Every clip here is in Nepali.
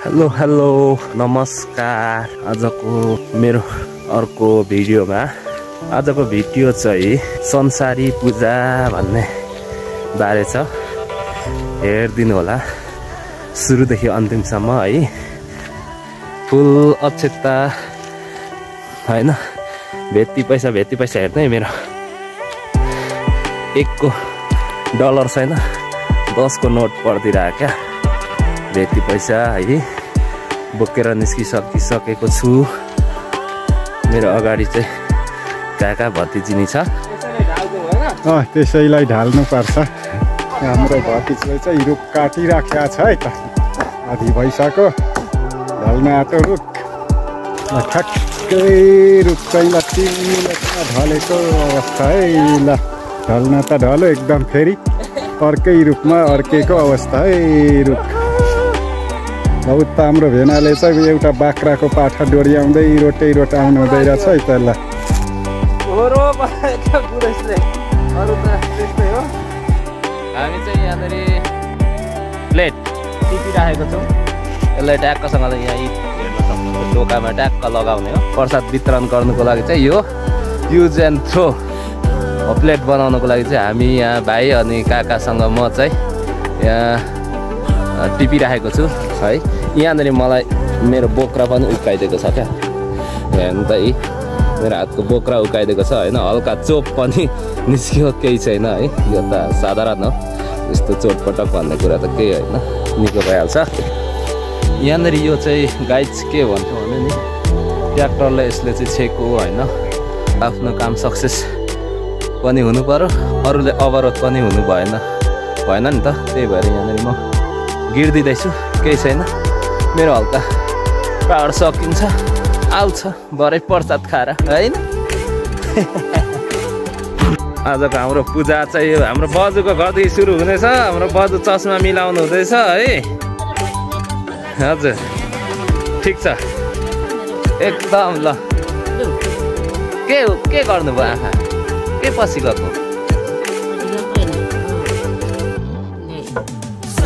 हेलो हेलो नमस्कार। आजको मेरो अर्को भिडियोमा आजको भिडियो चाहिँ संसारी पूजा भन्ने बारे छ। हेर्दिनु होला सुरुदेखि अन्तिमसम्म है। फुल अक्षता हैन भेटी पैसा हेर्दै मेरो 1 को डलर छैन 10 को नोट पर्दिरहेको क्या। भेटी पैसा है बोकेर निस्किसकेको छु। मेरो अगाडि चाहिँ काका भतिजिनी छ। त्यसैलाई ढाल्नु पर्छ। हाम्रो भतिजले चाहिँ रुख काटिराखेको छ है त। आधी भइसक्यो ढल्न आँटो रुख। ठ्याक्कै रुख चाहिँ ढलेको अवस्था है। ल ढल्न त ढल्यो एकदम। फेरि अर्कै रुखमा अर्केको अवस्था है रुख। उता हाम्रो भेनाले चाहिँ एउटा बाख्राको पाठा डोर्याउँदै रोटै आउनु हुँदै रहेछ है त। ल हामी चाहिँ यहाँनिर प्लेट टिपिराखेको छौँ। यसलाई ट्याक्कसँगले यहाँ हेर्न सक्नुहुन्छ ढोकामा ट्याक्क लगाउने हो। प्रसाद वितरण गर्नुको लागि चाहिँ यो युज एन्ड थ्रो प्लेट बनाउनुको लागि चाहिँ हामी यहाँ भाइ अनि काकासँग म चाहिँ यहाँ टिपिराखेको छु है। यहाँनिर मलाई मेरो बोक्रा पनि उकाइदिएको छ क्या। हेर्नु त है मेरो हातको बोक्रा उकाइदिएको छ होइन। हल्का चोप पनि निस्कियो केही छैन है। यो त साधारण हो। यस्तो चोटपटक भन्ने कुरा त केही होइन निको भइहाल्छ। यहाँनिर यो चाहिँ गाइज के भन्छ भने नि ट्र्याक्टरले यसले चाहिँ छेको होइन। आफ्नो काम सक्सेस पनि हुनु पर्यो अरूले अवरोध पनि हुनु भएन नि त। त्यही भएर यहाँनिर म गिर्दिँदैछु केही छैन। मेरो हल्का पावर सकिन्छ आउँछ भरे प्रसाद खाएर होइन। आजको हाम्रो पूजा चाहिँ हाम्रो बजुको घरदेखि सुरु हुनेछ। हाम्रो बजु चस्मा मिलाउनु हुँदैछ है। हजुर ठिक छ एकदम। ल के गर्नुभयो आँखा के पछि गएको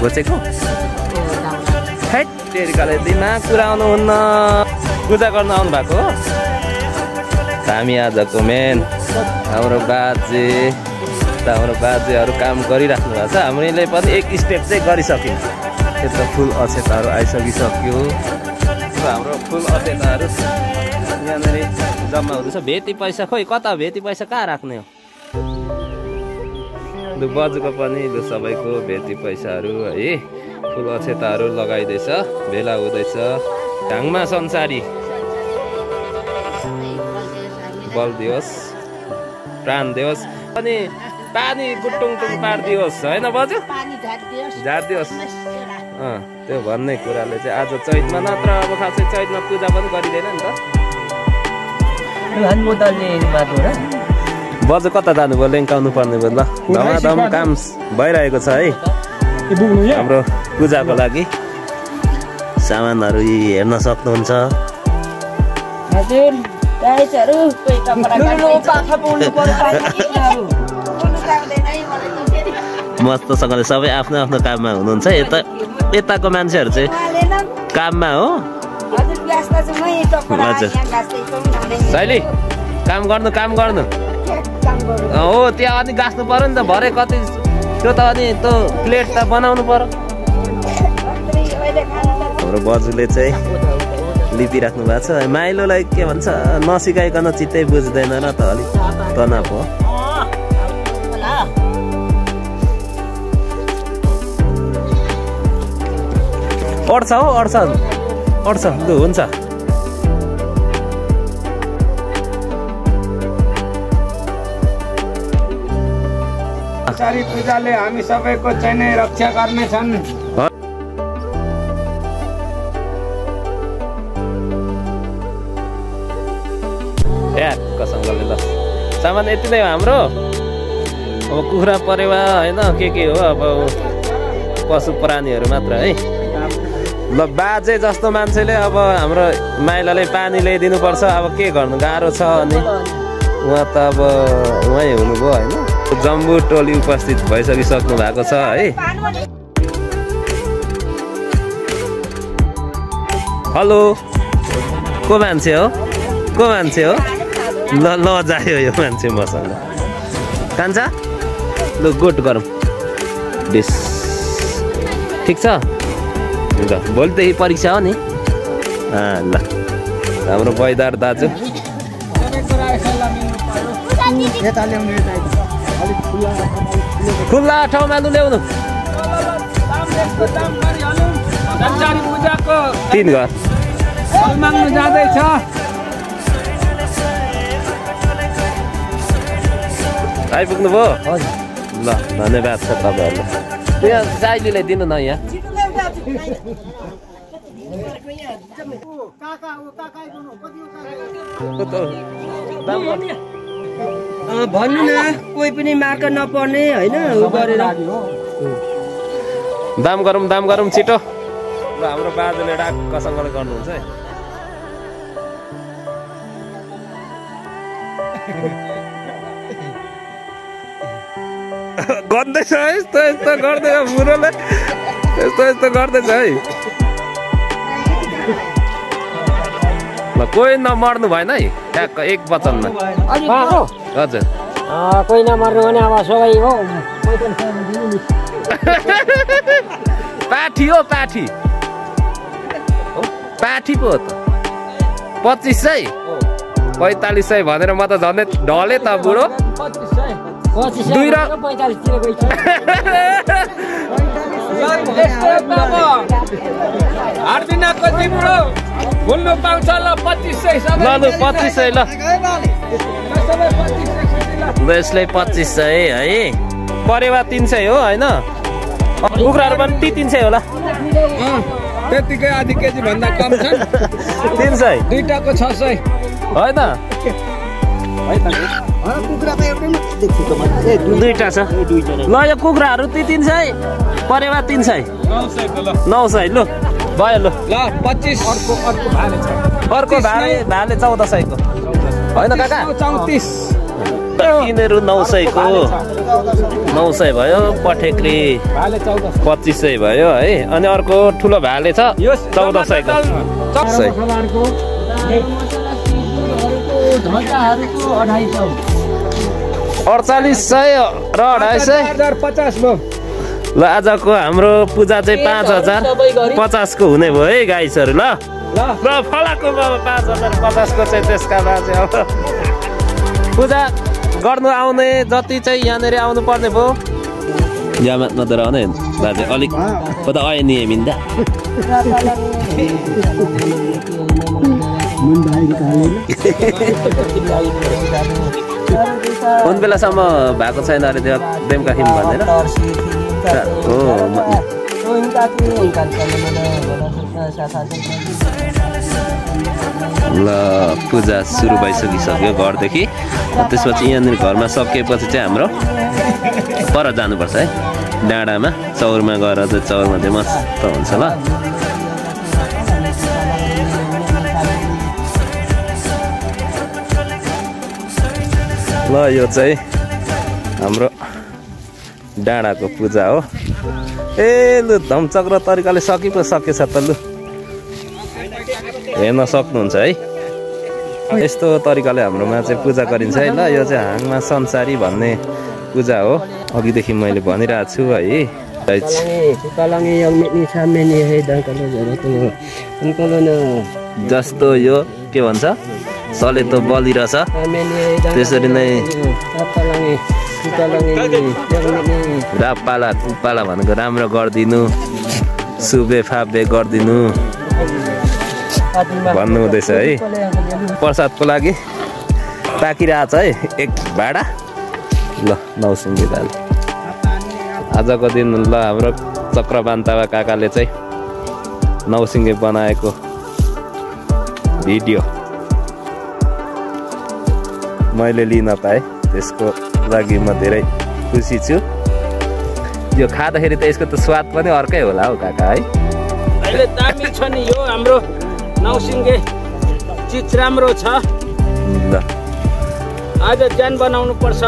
घोचेको तेरिकाले दिमाग पुऱ्याउनुहुन्न। पूजा गर्न आउनु भएको हो। हामी आजको मेन हाम्रो बाजेहरू काम गरिराख्नु भएको छ। हामीले पनि एक स्टेप चाहिँ गरिसक्यौँ। यता फुल अक्षताहरू आइसकिसक्यो। हाम्रो फुल अक्षताहरू यहाँनिर जम्मा हुँदैछ। भेटी पैसा खोइ कता भेटी पैसा कहाँ राख्ने हो। बजुको पनि सबैको भेटी पैसाहरू है फुल अक्षताहरू लगाइँदैछ। भेला हुँदैछ ढाङमा संसारी बल दियोस् प्राण दियोस् अनि पानी गुटुङ पारिदियोस् होइन बजु झारिदियोस्। त्यो भन्ने कुराले चाहिँ आज चैतमा नत्र अब खासै चैतमा पूजा पनि गरिँदैन नि त। बजु कता जानुभयो लेङ्काउनु पर्ने भयो। ल धमाधम काम भइरहेको छ है हाम्रो पूजाको लागि। सामानहरू हेर्न सक्नुहुन्छ। मस्तसँगले सबै आफ्नो आफ्नो काममा हुनुहुन्छ। यताको मान्छेहरू चाहिँ काममा हो। हजुर साइली काम गर्नु हो। त्यहाँ अनि गाँच्नु पर्यो नि त भरे कति त्यो त अनि त्यो प्लेट त बनाउनु पर्यो। हाम्रो बजुले चाहिँ लिपिराख्नु भएको छ। माइलोलाई के भन्छ नसिकाइकन चित्तै बुझ्दैन र त अलिक तनाव हो। अड्छ हो अड्छ लु हुन्छ। संसारी पूजाले हामी सबैको चाहिँ नै रक्षा गर्नेछन्। कसैले ल सामान यति नै हो हाम्रो। अब कुखुरा परेवा होइन के हो अब पशु प्राणीहरू मात्र है। ल बाजे जस्तो मान्छेले अब हाम्रो माइलाले पानी ल्याइदिनु पर्छ। अब के गर्नु गाह्रो छ। अनि उहाँ त अब उहाँ हुनुभयो होइन। जम्बू टोली उपस्थित भइसकिसक्नु भएको छ है। हेलो को मान्छे हो ल जायो यो मान्छे मसँग कान्छा ल गोट गरौँ डिस ठिक छ ल भोलिदेखि परीक्षा हो नि ल हाम्रो बैदार दाजु खुल्ला ठाउँमा लु ल्याउनु 3 घर माग्नु जाँदैछ आइपुग्नु भयो ल धन्यवाद छ तपाईँहरूलाई यहाँ साइलीलाई दिनु न यहाँ भन्नु न कोही पनि मार्का नपर्ने होइन दाम गरौँ छिटो ल हाम्रो बाजुले डाकसँगले गर्नुहुन्छ है गर्दैछ है यस्तो गर्दै बुढोले यस्तो गर्दैछ है ल कोही नमर्नु भएन है ठ्याक्क एक वचनमा हजुर कोही नमर्नु भने अब सबै हो पाठी हो पाठी पो त 2500 4500 भनेर म त झन्डै ढले त बुढो 2 र 2500 ल यसले 2500 है परेवा 300 हो होइन कुखुराहरू पनि 300 होला त्यतिकै आधी केजी भन्दा कम छ 300 दुईटाको 600 होइन दुईटा छ ल यो कुखुराहरू 300 परेवा 300 900 लु भयो लु ल 25 अर्को भाले 1400 को होइन काका 34 यिनीहरू 900 को 900 भयो पठेक्री 2500 भयो है अनि अर्को ठुलो भाले छ 1400 को 4800 र 250 ल आजको हाम्रो पूजा चाहिँ 5050 को हुने भयो है गाइसहरू ल फलाको 5050 को चाहिँ त्यसका बाद चाहिँ अब पूजा गर्नु आउने जति चाहिँ यहाँनिर आउनु पर्ने भयो यहाँ नदर आउने बाजे अलिक पता आए नि मिन्दा कुन बेलासम्म भएको छैन अरे त्यो देमकाखिम भन्दैन हो ल पूजा सुरु भइसकिसक्यो घरदेखि त्यसपछि यहाँनिर घरमा सकिएपछि चाहिँ हाम्रो पर जानुपर्छ है डाँडामा चौरमा गएर चाहिँ चौरमा चाहिँ मस्त हुन्छ ल यो चाहिँ हाम्रो डाँडाको पूजा हो ए लु धमचक्र तरिकाले सकेछ त लु हेर्न सक्नुहुन्छ है यस्तो तरिकाले हाम्रोमा चाहिँ पूजा गरिन्छ है ल यो चाहिँ हाङमा संसारी भन्ने पूजा हो अघिदेखि मैले भनिरहेको छु है जस्तो यो के भन्छ सलेतो बलि रहेछ त्यसरी नै रापाला कुपाला भनेको राम्रो गरिदिनु सुबे फाबे गरिदिनु भन्नु हुँदैछ है प्रसादको लागि पाकिरहेछ है एक भाडा ल नौसिङ्गे दाल आजको दिन ल हाम्रो चक्रबान्तावा काकाले चाहिँ नौसिङ्गे बनाएको भिडियो मैले लिन पाएँ त्यसको लागि म धेरै खुसी छु यो खाँदाखेरि त यसको त स्वाद पनि अर्कै होला हौ काका है अहिले दामी छ नि यो हाम्रो नौसिङ्गे चिज राम्रो छ ल आज ज्यान बनाउनु पर्छ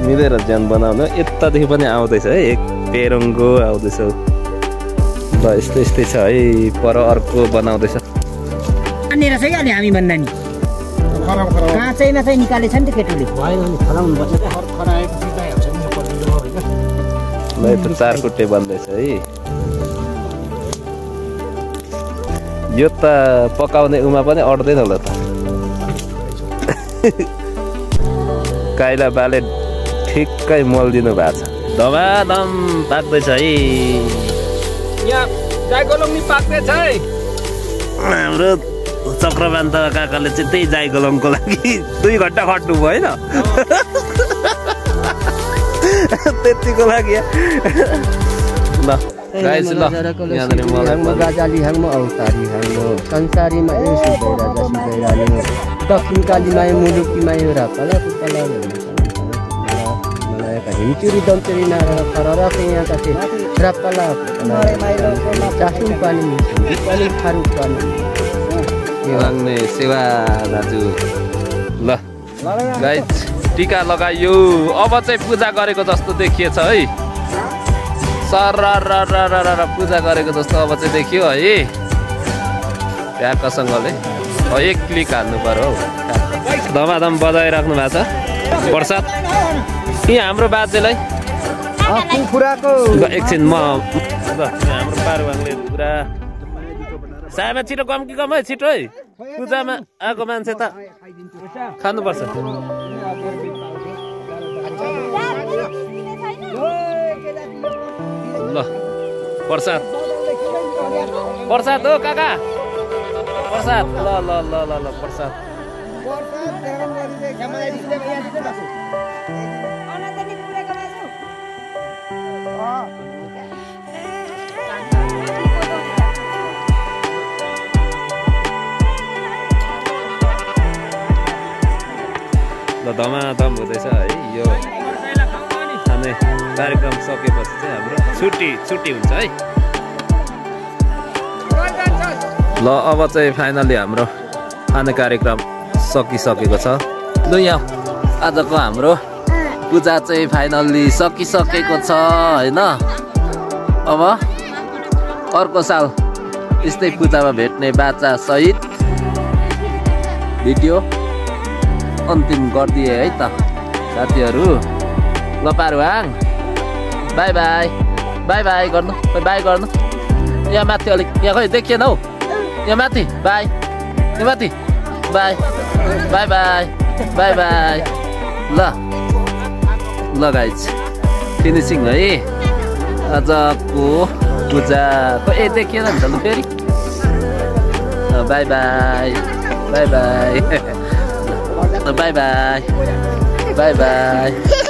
मिलेर ज्यान बनाउनु यतादेखि पनि आउँदैछ है एक पेरुङ्गो आउँदैछ ल यस्तै यस्तै छ है पर अर्को बनाउँदैछ अनि रहेछ क्या हामी भन्दा नि काँचैमा चाहिँ निकालेछ नि त केटोले भएन नि खराउनु पर्छ क्या खराएपछि जाइहाल्छ नि पर्दिलो हैन ल यो त 4 कुटे बन्दैछ है यो त पकाउने उमा पनि अड्दैन होला त काइला बाले ठिक्कै मोल दिनु भएको छ धमाधम पाक्दैछ है यहाँ जाइगोलङ नि पाक्दैछ है हाम्रो चक्रवान्त काकाले चाहिँ त्यही जाइगोलङको लागि 2 घण्टा खट्नु भयो होइन त्यतिको लागि ल गाइस ल यहाँनिर मलाई गाजाली हाङमा अवतारी हाङमा संसारीमा यसो भइराजा सिधैरानी दक्षिणकालीमा मुलुकीमा यो रापला पुपला मलाई का हिमचुरी दमचुरी नारा खररा यहाँ का रापला चासुम पानी पानी खारु पानी लाग्ने सेवा दाजु ल गाइस टीका लगाइयो अब चाहिँ पूजा गरेको जस्तो देखिएछ है सरर पूजा गरेको जस्तो अब चाहिँ देखियो है ट्याक्कसँगले एक क्लिक हाल्नु पर्यो धमाधम बजाइराख्नु भएको छ प्रसाद यी हाम्रो बाजेलाई एकछिन म हाम्रो पारुवाङले पुरा सामा छिटो कम कि कम है छिटो है पूजामा आएको मान्छे त खानुपर्छ ल प्रसाद प्रसाद हो काका प्रसाद ल ल ल ल ल प्रसाद ल धमाधम हुँदैछ है यो खाने कार्यक्रम सकेपछि चाहिँ हाम्रो छुट्टी हुन्छ है ल अब चाहिँ फाइनली हाम्रो खाने कार्यक्रम सकिसकेको छ ल यहाँ आजको हाम्रो पूजा चाहिँ फाइनल्ली सकिसकेको छ होइन अब अर्को साल यस्तै पूजामा भेट्ने बाचा सहित भिडियो अन्तिम गरिदिए है त साथीहरू ल पारुवाङ बाई बाई बाई बाई गर्नु बाई गर्नु यहाँ माथि अलिक यहाँ खै देखिएन हौ यहाँ माथि बाई यहाँ माथि by by by by by ल ल गाइज फिनिसिङ है आजको पूजाको देखिएन नि त ल फेरि by by by by by by by by